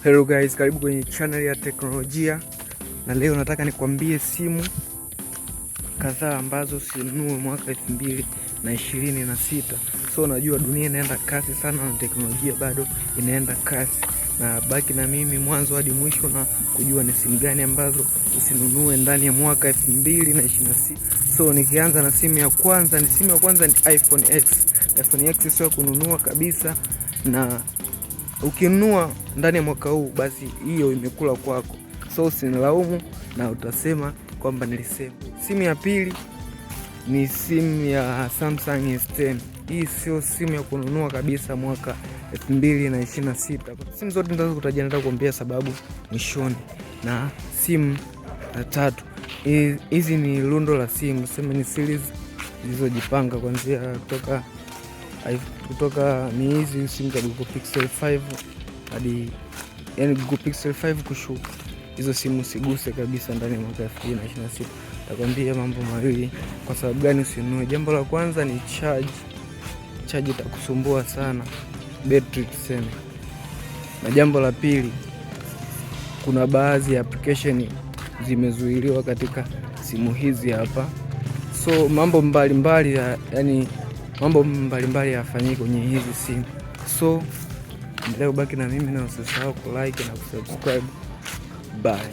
Hello guys, karibu kwenye channel ya teknolojia, na leo nataka nikwambie simu kadhaa ambazo usinunue mwaka 2026. So najua dunia inaenda kasi sana na teknolojia bado inaenda kasi, na baki na mimi mwanzo hadi mwisho na kujua ni simu gani ambazo usinunue ndani ya mwaka 2026. So nikianza na simu ya kwanza, ni iPhone X. iPhone X sio kununua kabisa, na ukinunua ndani ya mwaka huu basi hiyo imekula kwako, so usinilaumu na utasema kwamba nilisema. Simu ya pili ni simu ya Samsung S10. Hii sio simu ya kununua kabisa mwaka 2026. Simu zote nitaanza kutajia, nataka kuambia sababu mwishoni. Na simu ya tatu, hizi ni rundo la simu, sema ni series zilizojipanga kuanzia kutoka ni hizi simu za Google Pixel 5 hadi Google Pixel 5 kushuka. Hizo simu usiguse kabisa ndani ya mwaka 2026. Nitakwambia mambo mawili kwa sababu gani usinunue. Jambo la kwanza ni charge itakusumbua sana, battery tuseme. Na jambo la pili, kuna baadhi ya application zimezuiliwa katika simu hizi hapa. So mambo mbalimbali yafanyike kwenye hizi simu. So leo baki na mimi, na usisahau kulike na kusubscribe. Bye.